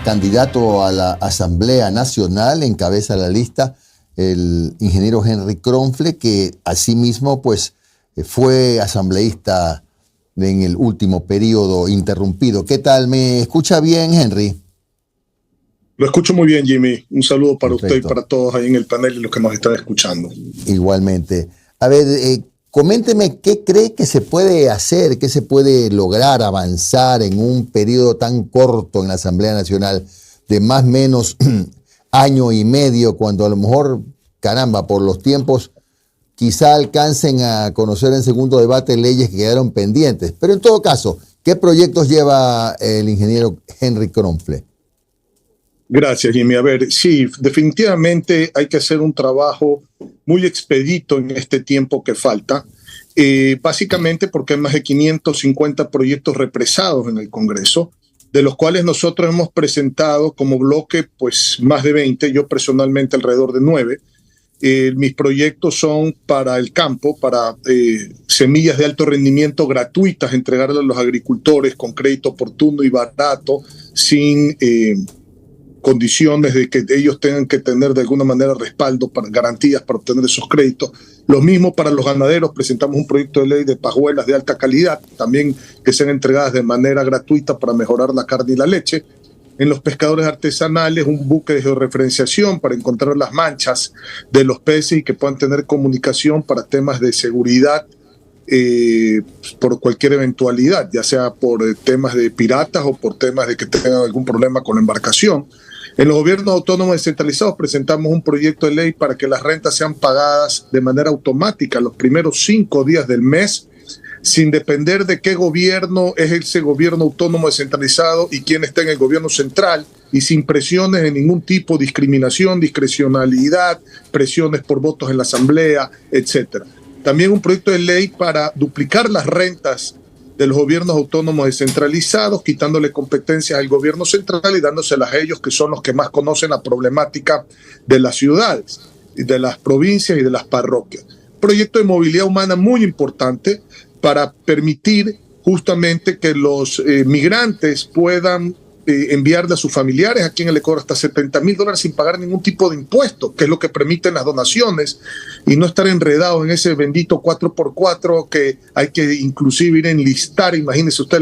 candidato a la Asamblea Nacional, encabeza la lista el ingeniero Henry Kronfle, que asimismo pues fue asambleísta en el último periodo interrumpido. ¿Qué tal? ¿Me escucha bien, Henry? Lo escucho muy bien, Jimmy. Un saludo para Perfecto. usted y para todos ahí en el panel y los que nos están escuchando. Igualmente. A ver, coménteme qué cree que se puede hacer, qué se puede lograr avanzar en un periodo tan corto en la Asamblea Nacional de más o menos año y medio, cuando a lo mejor, caramba, por los tiempos, quizá alcancen a conocer en segundo debate leyes que quedaron pendientes. Pero en todo caso, ¿qué proyectos lleva el ingeniero Henry Kronfle? Gracias, Jimmy. A ver, sí, definitivamente hay que hacer un trabajo muy expedito en este tiempo que falta, básicamente porque hay más de 550 proyectos represados en el Congreso, de los cuales nosotros hemos presentado como bloque pues más de 20, yo personalmente alrededor de 9. Mis proyectos son para el campo, para semillas de alto rendimiento gratuitas, entregarle a los agricultores con crédito oportuno y barato, sin condiciones de que ellos tengan que tener de alguna manera respaldo, para garantías para obtener esos créditos. Lo mismo para los ganaderos, presentamos un proyecto de ley de pajuelas de alta calidad, también que sean entregadas de manera gratuita para mejorar la carne y la leche. En los pescadores artesanales, un buque de georreferenciación para encontrar las manchas de los peces y que puedan tener comunicación para temas de seguridad por cualquier eventualidad, ya sea por temas de piratas o por temas de que tengan algún problema con la embarcación. En los gobiernos autónomos descentralizados presentamos un proyecto de ley para que las rentas sean pagadas de manera automática los primeros 5 días del mes, sin depender de qué gobierno es ese gobierno autónomo descentralizado y quién está en el gobierno central, y sin presiones de ningún tipo, discriminación, discrecionalidad, presiones por votos en la asamblea, etc. También un proyecto de ley para duplicar las rentas de los gobiernos autónomos descentralizados, quitándole competencias al gobierno central y dándoselas a ellos, que son los que más conocen la problemática de las ciudades, de las provincias y de las parroquias. Proyecto de movilidad humana muy importante para permitir justamente que los migrantes puedan enviarle a sus familiares aquí en el Ecuador hasta $70,000 sin pagar ningún tipo de impuesto, que es lo que permiten las donaciones, y no estar enredados en ese bendito 4x4 que hay que inclusive ir a enlistar, imagínese usted,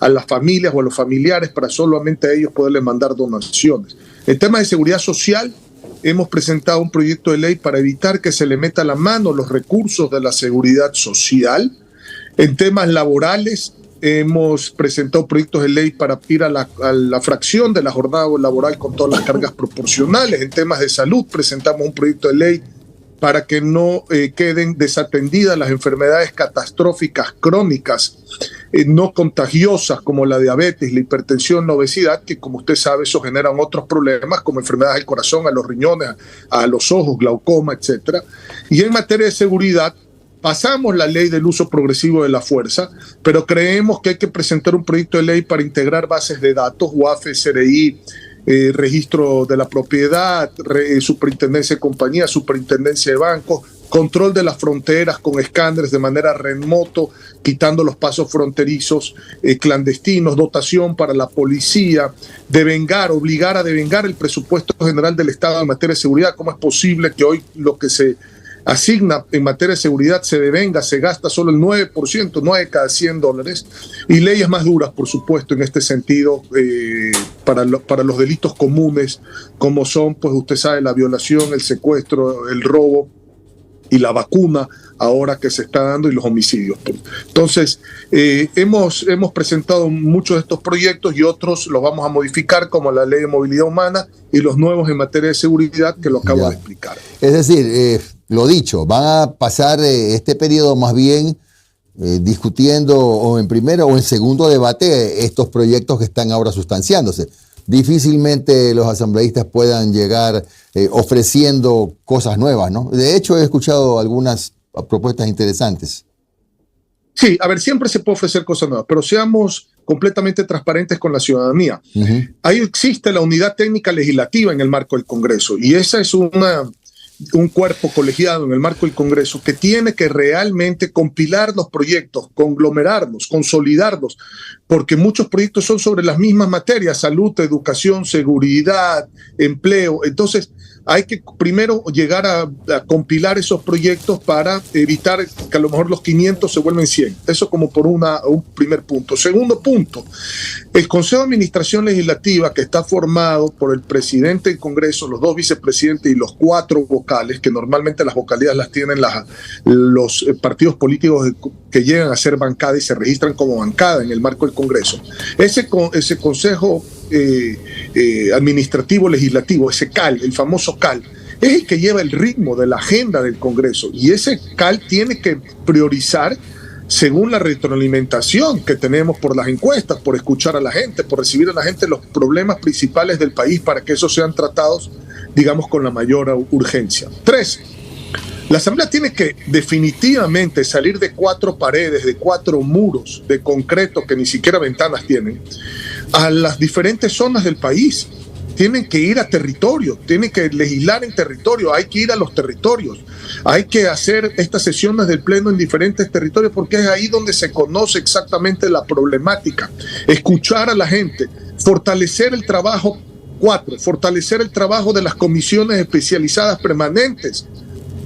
a las familias o a los familiares para solamente a ellos poderles mandar donaciones. En temas de seguridad social, hemos presentado un proyecto de ley para evitar que se le meta la mano los recursos de la seguridad social. En temas laborales, hemos presentado proyectos de ley para ir a la fracción de la jornada laboral con todas las cargas proporcionales. En temas de salud, presentamos un proyecto de ley para que no queden desatendidas las enfermedades catastróficas crónicas, no contagiosas, como la diabetes, la hipertensión, la obesidad, que como usted sabe, eso generan otros problemas como enfermedades del corazón, a los riñones, a los ojos, glaucoma, etc. Y en materia de seguridad, pasamos la ley del uso progresivo de la fuerza, pero creemos que hay que presentar un proyecto de ley para integrar bases de datos, UAFE, SRI, registro de la propiedad, superintendencia de compañías, superintendencia de bancos, control de las fronteras con escáneres de manera remoto, quitando los pasos fronterizos clandestinos, dotación para la policía, obligar a devengar el presupuesto general del Estado en materia de seguridad. ¿Cómo es posible que hoy lo que se asigna en materia de seguridad se devenga, se gasta solo el 9%, 9 de cada $100, y leyes más duras, por supuesto, en este sentido, para los delitos comunes, como son, pues usted sabe, la violación, el secuestro, el robo y la vacuna ahora que se está dando, y los homicidios. Entonces, hemos presentado muchos de estos proyectos y otros los vamos a modificar, como la ley de movilidad humana y los nuevos en materia de seguridad que lo acabo de explicar. Es decir, lo dicho, van a pasar este periodo más bien discutiendo o en primero o en segundo debate estos proyectos que están ahora sustanciándose. Difícilmente los asambleístas puedan llegar ofreciendo cosas nuevas, ¿no? De hecho, he escuchado algunas propuestas interesantes. Sí, a ver, siempre se puede ofrecer cosas nuevas, pero seamos completamente transparentes con la ciudadanía. Ahí existe la unidad técnica legislativa en el marco del Congreso, y esa es una un cuerpo colegiado en el marco del Congreso que tiene que realmente compilar los proyectos, conglomerarlos, consolidarlos, porque muchos proyectos son sobre las mismas materias: salud, educación, seguridad, empleo. Entonces, hay que primero llegar a compilar esos proyectos para evitar que a lo mejor los 500 se vuelven 100. Eso como por un primer punto. Segundo punto, el Consejo de Administración Legislativa, que está formado por el presidente del Congreso, los 2 vicepresidentes y los 4 vocales, que normalmente las vocalías las tienen los partidos políticos que llegan a ser bancada y se registran como bancada en el marco del Congreso. Ese Consejo Administrativo Legislativo, ese CAL, el famoso CAL, es el que lleva el ritmo de la agenda del Congreso, y ese CAL tiene que priorizar según la retroalimentación que tenemos por las encuestas, por escuchar a la gente, por recibir a la gente los problemas principales del país para que esos sean tratados, digamos, con la mayor urgencia. 3. La Asamblea tiene que definitivamente salir de 4 paredes, de 4 muros de concreto que ni siquiera ventanas tienen, a las diferentes zonas del país. Tienen que ir a territorio, tienen que legislar en territorio, hay que ir a los territorios, hay que hacer estas sesiones del Pleno en diferentes territorios, porque es ahí donde se conoce exactamente la problemática. Escuchar a la gente, fortalecer el trabajo. 4, fortalecer el trabajo de las comisiones especializadas permanentes,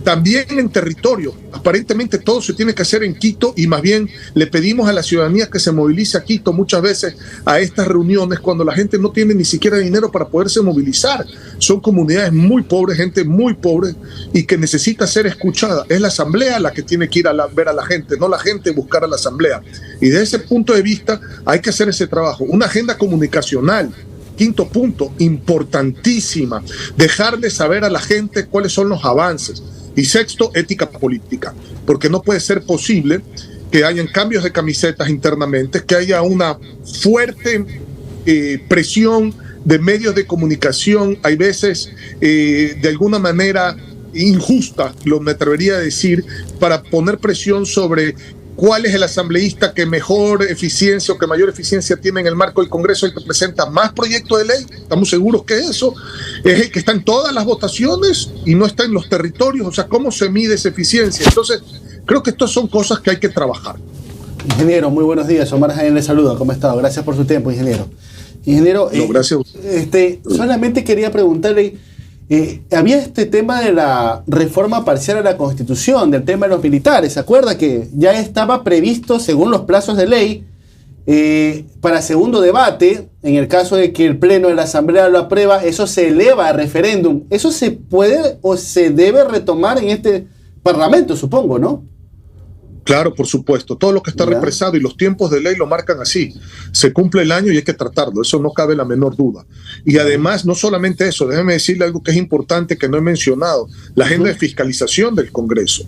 también en territorio. Aparentemente todo se tiene que hacer en Quito, y más bien le pedimos a la ciudadanía que se movilice a Quito muchas veces a estas reuniones cuando la gente no tiene ni siquiera dinero para poderse movilizar. Son comunidades muy pobres, gente muy pobre y que necesita ser escuchada. Es la Asamblea la que tiene que ir a ver a la gente, no la gente buscar a la Asamblea. Y desde ese punto de vista hay que hacer ese trabajo. Una agenda comunicacional. 5º punto, importantísima, dejarle saber a la gente cuáles son los avances. Y 6º, ética política, porque no puede ser posible que hayan cambios de camisetas internamente, que haya una fuerte presión de medios de comunicación, hay veces de alguna manera injusta, me atrevería a decir, para poner presión sobre cuál es el asambleísta que mejor eficiencia o que mayor eficiencia tiene en el marco del Congreso, el que presenta más proyectos de ley. Estamos seguros que eso es el que está en todas las votaciones y no está en los territorios. O sea, ¿cómo se mide esa eficiencia? Entonces, creo que estas son cosas que hay que trabajar. Ingeniero, muy buenos días. Omar Jaén le saluda. ¿Cómo está? Gracias por su tiempo, ingeniero. Ingeniero, no, gracias. Solamente quería preguntarle, había este tema de la reforma parcial a la Constitución, del tema de los militares. ¿Se acuerda que ya estaba previsto, según los plazos de ley, para segundo debate? En el caso de que el Pleno de la Asamblea lo aprueba, eso se eleva a referéndum. ¿Eso se puede o se debe retomar en este Parlamento, supongo, no? Claro, por supuesto. Todo lo que está represado y los tiempos de ley lo marcan así. Se cumple el año y hay que tratarlo. Eso no cabe la menor duda. Y además, no solamente eso, déjeme decirle algo que es importante que no he mencionado. La agenda de fiscalización del Congreso.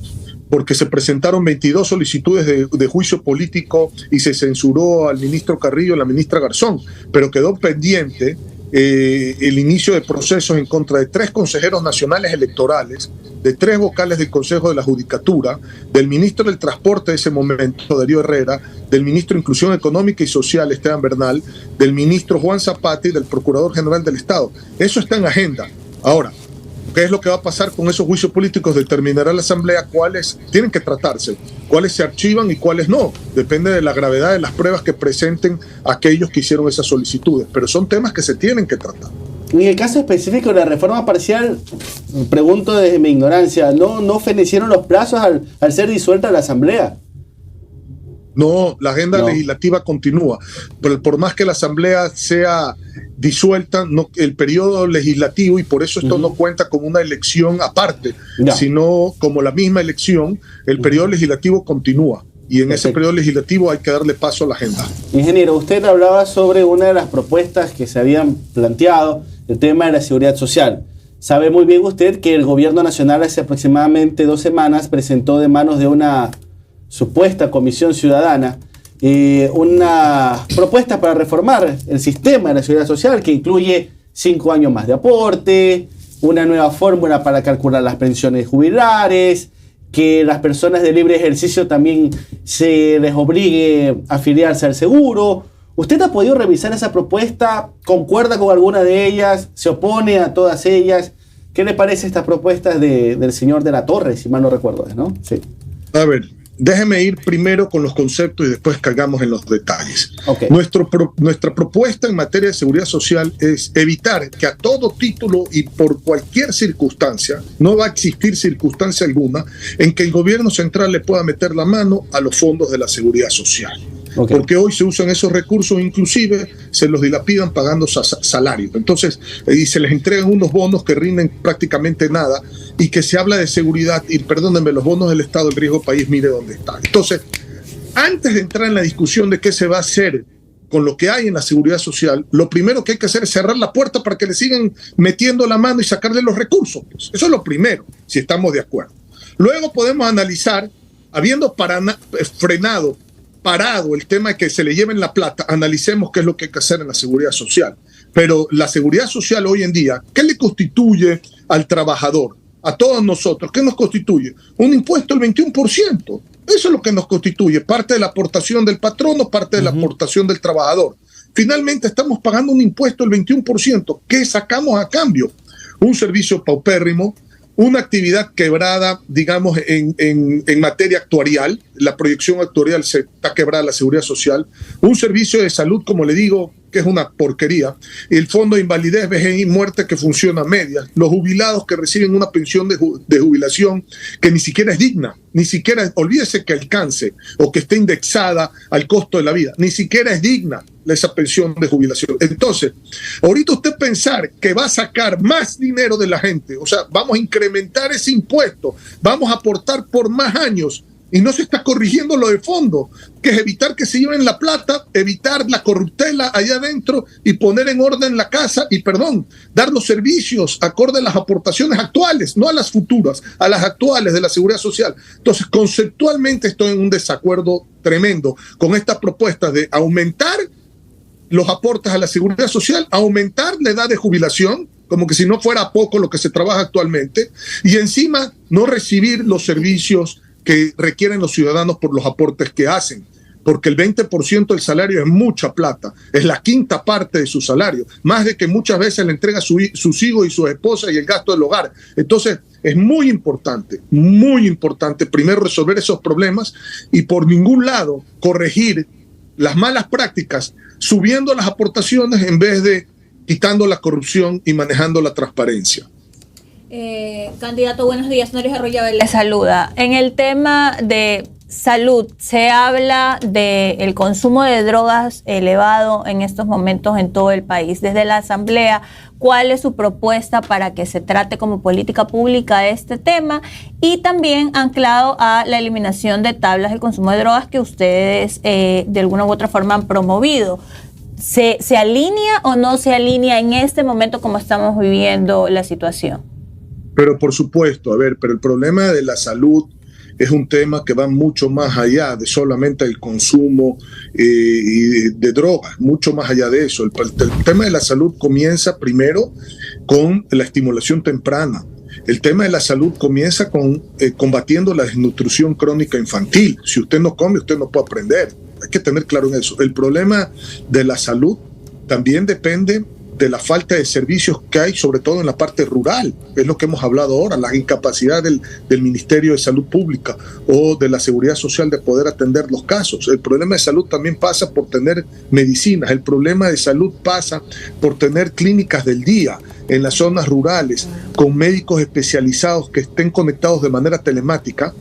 Porque se presentaron 22 solicitudes de juicio político y se censuró al ministro Carrillo y a la ministra Garzón. Pero quedó pendiente el inicio de procesos en contra de 3 consejeros nacionales electorales, de 3 vocales del Consejo de la Judicatura, del ministro del Transporte de ese momento, Darío Herrera, del ministro de Inclusión Económica y Social, Esteban Bernal, del ministro Juan Zapata y del Procurador General del Estado. Eso está en agenda. Ahora, ¿qué es lo que va a pasar con esos juicios políticos? Determinará la Asamblea cuáles tienen que tratarse, cuáles se archivan y cuáles no. Depende de la gravedad de las pruebas que presenten aquellos que hicieron esas solicitudes. Pero son temas que se tienen que tratar. En el caso específico de la reforma parcial, pregunto desde mi ignorancia, ¿no fenecieron los plazos al ser disuelta la Asamblea? No, la agenda legislativa continúa. Pero por más que la Asamblea sea disuelta, el periodo legislativo, y por eso esto no cuenta como una elección aparte, sino como la misma elección, el periodo legislativo continúa. Y en ese periodo legislativo hay que darle paso a la agenda. Ingeniero, usted hablaba sobre una de las propuestas que se habían planteado, el tema de la seguridad social. Sabe muy bien usted que el gobierno nacional hace aproximadamente 2 semanas presentó de manos de una supuesta comisión ciudadana una propuesta para reformar el sistema de la seguridad social, que incluye 5 años más de aporte, una nueva fórmula para calcular las pensiones jubilares, que las personas de libre ejercicio también se les obligue a afiliarse al seguro. ¿Usted ha podido revisar esa propuesta? ¿Concuerda con alguna de ellas? ¿Se opone a todas ellas? ¿Qué le parece estas propuestas del señor de la Torre, si mal no recuerdo, ¿no? Sí. A ver, déjeme ir primero con los conceptos y después cargamos en los detalles. Okay. Nuestra propuesta en materia de seguridad social es evitar que a todo título y por cualquier circunstancia, no va a existir circunstancia alguna en que el gobierno central le pueda meter la mano a los fondos de la seguridad social. Okay. Porque hoy se usan esos recursos, inclusive se los dilapidan pagando salarios. Entonces, y se les entregan unos bonos que rinden prácticamente nada y que se habla de seguridad, y perdónenme, los bonos del Estado en riesgo país, mire dónde están. Entonces, antes de entrar en la discusión de qué se va a hacer con lo que hay en la seguridad social, lo primero que hay que hacer es cerrar la puerta para que le sigan metiendo la mano y sacarle los recursos. Pues. Eso es lo primero, si estamos de acuerdo. Luego podemos analizar, habiendo parado el tema de que se le lleven la plata, analicemos qué es lo que hay que hacer en la seguridad social. Pero la seguridad social hoy en día, ¿qué le constituye al trabajador? A todos nosotros, ¿qué nos constituye? Un impuesto del 21%. Eso es lo que nos constituye, parte de la aportación del patrono, parte de la aportación del trabajador. Finalmente estamos pagando un impuesto del 21%. ¿Qué sacamos a cambio? Un servicio paupérrimo, una actividad quebrada, digamos, en materia actuarial. La proyección actuarial se está quebrada, la seguridad social. Un servicio de salud, como le digo, que es una porquería. El fondo de invalidez, vejez y muerte que funciona a medias. Los jubilados que reciben una pensión de jubilación que ni siquiera es digna. Ni siquiera, olvídese que alcance o que esté indexada al costo de la vida. Ni siquiera es digna esa pensión de jubilación. Entonces, ahorita usted pensar que va a sacar más dinero de la gente, o sea, vamos a incrementar ese impuesto, vamos a aportar por más años, y no se está corrigiendo lo de fondo, que es evitar que se lleven la plata, evitar la corruptela allá adentro y poner en orden la casa y, dar los servicios acorde a las aportaciones actuales, no a las futuras, a las actuales de la seguridad social. Entonces, conceptualmente estoy en un desacuerdo tremendo con estas propuestas de aumentar los aportes a la seguridad social, aumentar la edad de jubilación, como que si no fuera poco lo que se trabaja actualmente, y encima no recibir los servicios que requieren los ciudadanos por los aportes que hacen, porque el 20% del salario es mucha plata, es la quinta parte de su salario, más de que muchas veces le entrega sus hijos y sus esposas y el gasto del hogar. Entonces, es muy importante primero resolver esos problemas y por ningún lado corregir las malas prácticas subiendo las aportaciones en vez de quitando la corrupción y manejando la transparencia. Candidato, buenos días. Noris Arroyave le saluda. En el tema de salud, se habla del consumo de drogas elevado en estos momentos en todo el país. Desde la Asamblea, ¿cuál es su propuesta para que se trate como política pública este tema? Y también anclado a la eliminación de tablas del consumo de drogas que ustedes de alguna u otra forma han promovido. ¿Se alinea o no se alinea en este momento como estamos viviendo la situación? Pero por supuesto, pero el problema de la salud es un tema que va mucho más allá de solamente el consumo de drogas, mucho más allá de eso. El tema de la salud comienza primero con la estimulación temprana. El tema de la salud comienza con combatiendo la desnutrición crónica infantil. Si usted no come, usted no puede aprender. Hay que tener claro en eso. El problema de la salud también depende de la falta de servicios que hay, sobre todo en la parte rural. Es lo que hemos hablado ahora, la incapacidad del Ministerio de Salud Pública o de la Seguridad Social de poder atender los casos. El problema de salud también pasa por tener medicinas. El problema de salud pasa por tener clínicas del día en las zonas rurales con médicos especializados que estén conectados de manera telemática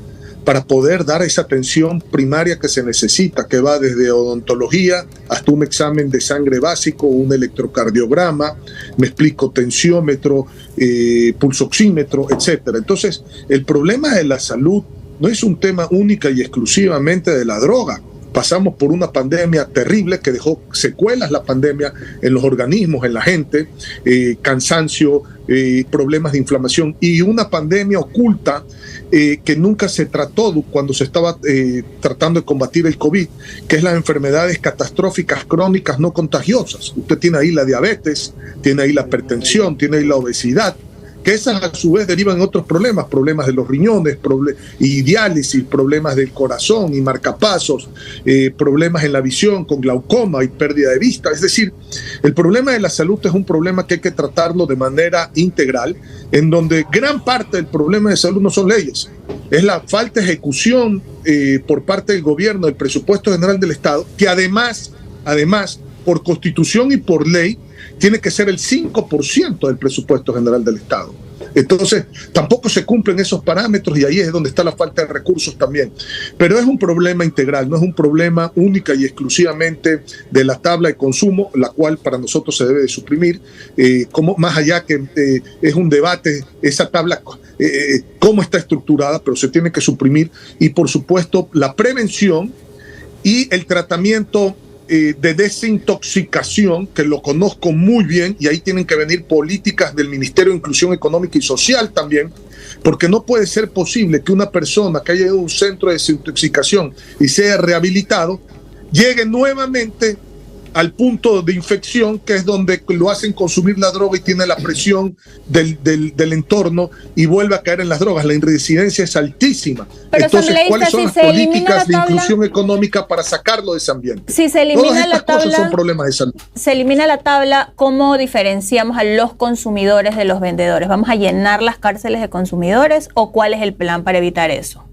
para poder dar esa atención primaria que se necesita, que va desde odontología hasta un examen de sangre básico, un electrocardiograma, tensiómetro, pulsoxímetro, etcétera. Entonces, el problema de la salud no es un tema única y exclusivamente de la droga. Pasamos por una pandemia terrible que dejó secuelas la pandemia en los organismos, en la gente, cansancio, problemas de inflamación y una pandemia oculta que nunca se trató cuando se estaba tratando de combatir el COVID, que es las enfermedades catastróficas crónicas no contagiosas. Usted tiene ahí la diabetes, tiene ahí la hipertensión, tiene ahí la obesidad, que esas a su vez derivan en otros problemas de los riñones, y diálisis, problemas del corazón y marcapasos, problemas en la visión con glaucoma y pérdida de vista. Es decir, el problema de la salud es un problema que hay que tratarlo de manera integral, en donde gran parte del problema de salud no son leyes, es la falta de ejecución por parte del gobierno del presupuesto general del Estado, que además, por constitución y por ley, tiene que ser el 5% del presupuesto general del Estado. Entonces, tampoco se cumplen esos parámetros y ahí es donde está la falta de recursos también. Pero es un problema integral, no es un problema única y exclusivamente de la tabla de consumo, la cual para nosotros se debe de suprimir, como más allá que es un debate, esa tabla, cómo está estructurada, pero se tiene que suprimir, y por supuesto la prevención y el tratamiento de desintoxicación, que lo conozco muy bien, y ahí tienen que venir políticas del Ministerio de Inclusión Económica y Social también, porque no puede ser posible que una persona que haya ido a un centro de desintoxicación y sea rehabilitado, llegue nuevamente al punto de infección, que es donde lo hacen consumir la droga y tiene la presión del entorno y vuelve a caer en las drogas. La reincidencia es altísima. Pero entonces, ¿cuáles son las políticas de inclusión económica para sacarlo de ese ambiente? Si se elimina Todas estas la tabla, cosas son problemas de salud. Se elimina la tabla, ¿cómo diferenciamos a los consumidores de los vendedores? ¿Vamos a llenar las cárceles de consumidores o cuál es el plan para evitar eso?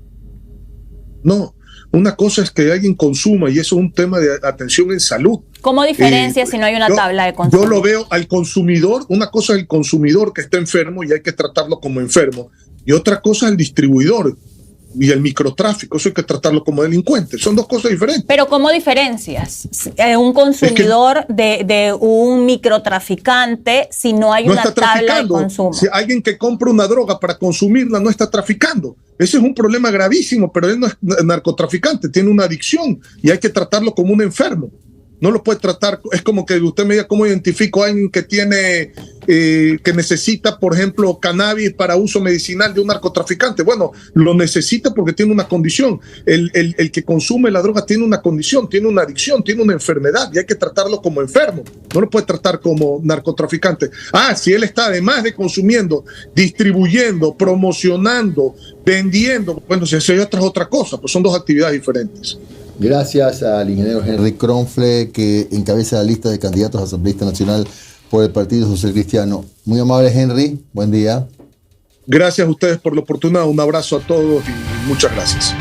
No, una cosa es que alguien consuma, y eso es un tema de atención en salud. ¿Cómo diferencia si no hay una tabla de consumo? Yo lo veo al consumidor, una cosa es el consumidor que está enfermo y hay que tratarlo como enfermo, y otra cosa es el distribuidor y el microtráfico, eso hay que tratarlo como delincuente, son dos cosas diferentes. Pero ¿cómo diferencias un consumidor de un microtraficante si no hay una tabla de consumo? Si alguien que compra una droga para consumirla no está traficando. Ese es un problema gravísimo, pero él no es narcotraficante, tiene una adicción y hay que tratarlo como un enfermo. No lo puede tratar, es como que usted me diga cómo identifico a alguien que tiene, que necesita, por ejemplo, cannabis para uso medicinal de un narcotraficante. Bueno, lo necesita porque tiene una condición. El que consume la droga tiene una condición, tiene una adicción, tiene una enfermedad y hay que tratarlo como enfermo. No lo puede tratar como narcotraficante. Si él está además de consumiendo, distribuyendo, promocionando, vendiendo, bueno, si eso es otra cosa, pues son dos actividades diferentes. Gracias al ingeniero Henry Kronfle, que encabeza la lista de candidatos a asambleísta nacional por el Partido Social Cristiano. Muy amable, Henry. Buen día. Gracias a ustedes por la oportunidad. Un abrazo a todos y muchas gracias.